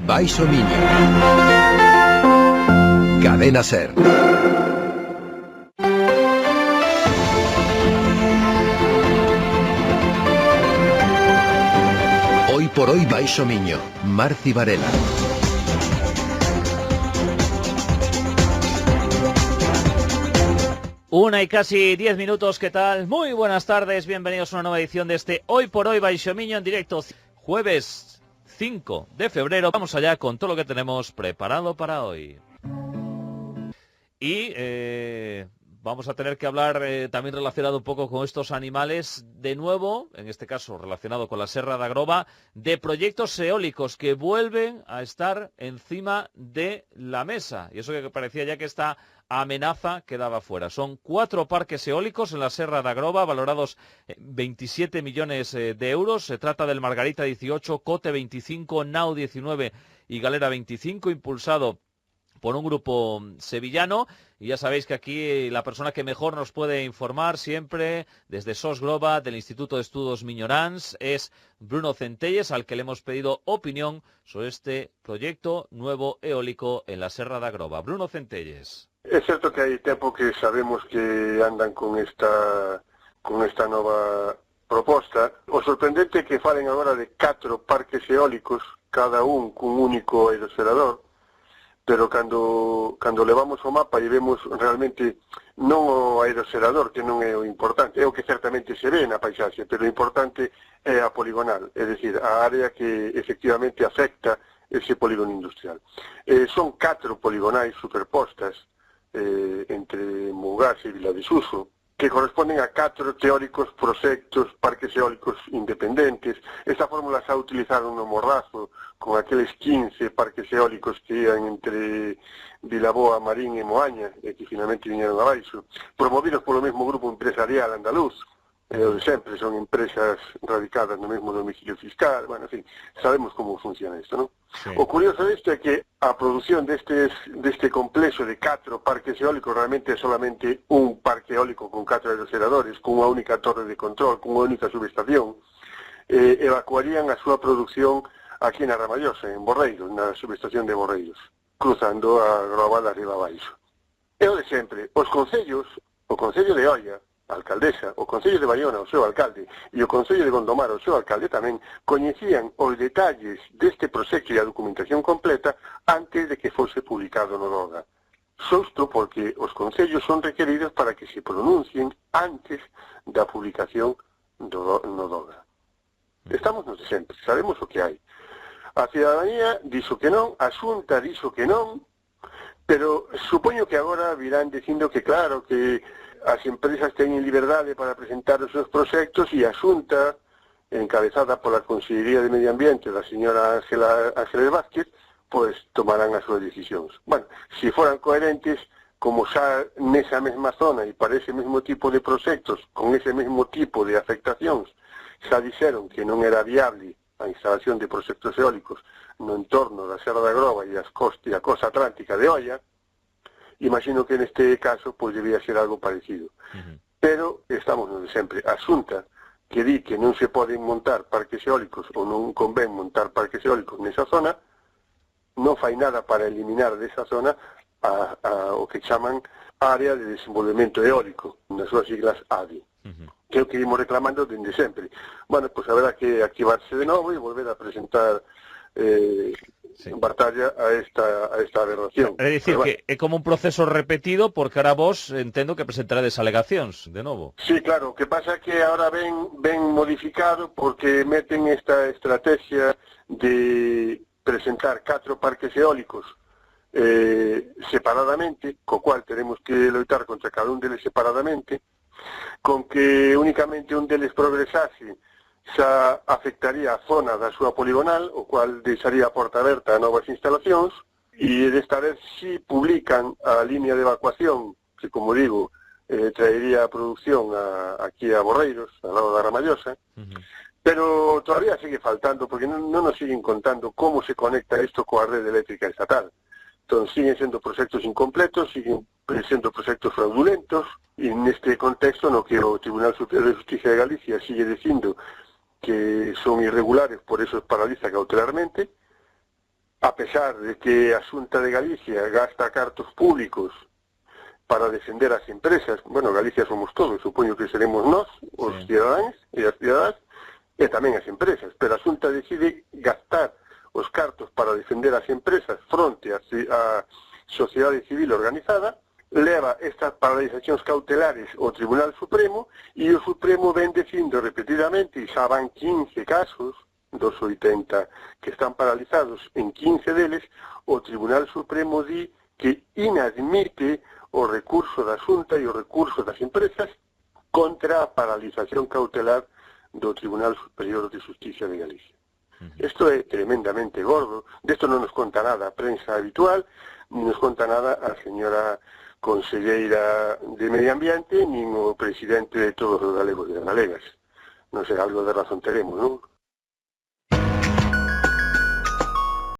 Baixo Miño. Cadena Ser. Hoy por hoy Baixo Miño. Marci Varela. Una y casi 10 minutos, ¿qué tal? Muy buenas tardes, bienvenidos a una nueva edición de este Hoy por Hoy Baixo Miño en directo, jueves 5 de febrero. Vamos allá con todo lo que tenemos preparado para hoy. Y vamos a tener que hablar también relacionado un poco con estos animales, de nuevo, en este caso relacionado con la Serra da Groba, de proyectos eólicos que vuelven a estar encima de la mesa. Y eso que parecía ya que esta amenaza quedaba fuera. Son 4 parques eólicos en la Serra da Groba, valorados en 27 millones de euros. Se trata del Margarita 18, Cote 25, Nau 19 y Galera 25, impulsado por un grupo sevillano. Y ya sabéis que aquí la persona que mejor nos puede informar siempre desde SOS Groba, del Instituto de Estudios Miñoráns, es Bruno Centelles, al que le hemos pedido opinión sobre este proyecto nuevo eólico en la Serra da Groba. Bruno Centelles. É certo que hai tempo que sabemos que andan con esta nova proposta. O sorprendente é que falen agora de 4 parques eólicos, cada un cun único aerogenerador, pero cando levamos o mapa e vemos realmente non o aerogenerador, que non é o importante, é o que certamente se ve na paisaxe, pero o importante é a poligonal, é dicir, a área que efectivamente afecta ese polígono industrial. Son 4 poligonais superpostas entre Mougás e Vila de Suso, que corresponden a 4 teóricos proxectos parques eólicos independentes. Esta fórmula xa utilizaron no Morrazo con aqueles 15 parques eólicos que ian entre Vilaboa, Marín e Moaña, e que finalmente viñeron abaixo, promovidos polo mesmo grupo empresarial andaluz, onde sempre son empresas radicadas no mesmo domicilio fiscal. Bueno, en fin, sabemos como funciona isto, non? Sí. O curioso disto é que a produción deste complexo de 4 parques eólicos realmente é solamente un parque eólico con 4 aerogeneradores, con unha única torre de control, con unha única subestación. Evacuarían a súa produción aquí na Ramallosa, en Borreiros, na subestación de Borreiros, cruzando a Groba de arriba abaixo. É o de sempre, os concellos, o Concello de Oia, a alcaldesa, o Concello de Baiona, o seu alcalde, e o Concello de Gondomar, o seu alcalde tamén, coñecían os detalles deste proxecto e a documentación completa antes de que fose publicado no DOGA. Sosto porque os concellos son requeridos para que se pronuncien antes da publicación no DOGA. Estamos nos de sempre, sabemos o que hai. A cidadanía dixo que non, a Xunta dixo que non, pero supoño que agora virán dicindo que claro, que as empresas teñen liberdade para presentar os seus proxectos e a Xunta, encabezada pola Consellería de Medio Ambiente da señora Ángeles Vázquez, pois tomarán as súas decisións. Bueno, se foran coherentes, como xa nesa mesma zona e para ese mesmo tipo de proxectos, con ese mesmo tipo de afectacións, xa dixeron que non era viable a instalación de proxectos eólicos no entorno da Serra da Groba e a costa atlántica de Oia, imagino que neste caso pois debía ser algo parecido. Pero estamos no de sempre. A Xunta que di que non se poden montar parques eólicos ou non convén montar parques eólicos nesa zona, non fai nada para eliminar desa zona o que chaman Área de Desenvolvemento Eólico, nas súas siglas ADE, que é o que ímos reclamando dende sempre. Bueno, pois haberá que activarse de novo e volver a presentar batalla a esta aberración. É dicir, que é como un proceso repetido, porque ahora vos entendo que presentarades alegacións de novo. Sí, claro, o que pasa é que ahora ven modificado porque meten esta estrategia de presentar 4 parques eólicos separadamente, co cual teremos que loitar contra cada un deles separadamente, con que únicamente un deles progresase xa afectaría a zona da súa poligonal, o cual deixaría a porta aberta a novas instalacións, e desta vez si publican a línea de evacuación, que, como digo, traería a produción aquí a Borreiros, ao lado da Ramallosa, pero todavía sigue faltando, porque non nos siguen contando como se conecta isto coa rede eléctrica estatal. Entón, siguen sendo proxectos incompletos, siguen sendo proxectos fraudulentos, e neste contexto no que o Tribunal Superior de Justicia de Galicia sigue dicindo que son irregulares, por eso paraliza cautelarmente, a pesar de que a Xunta de Galicia gasta cartos públicos para defender as empresas, bueno, Galicia somos todos, supoño que seremos nós, os cidadáns e as cidadas, e tamén as empresas, pero a Xunta decide gastar os cartos para defender as empresas fronte a sociedade civil organizada, leva estas paralizacións cautelares ao Tribunal Supremo e o Supremo ven dicindo repetidamente, e xa van 15 casos dos 80 que están paralizados, en 15 deles o Tribunal Supremo di que inadmite o recurso da Xunta e o recurso das empresas contra a paralización cautelar do Tribunal Superior de Justicia de Galicia. Isto é tremendamente gordo, desto non nos conta nada a prensa habitual, ni nos conta nada a señora conselleira de Medio Ambiente, nin o presidente de todos os galegos e das galegas. Non sei, algo de razón teremos, non?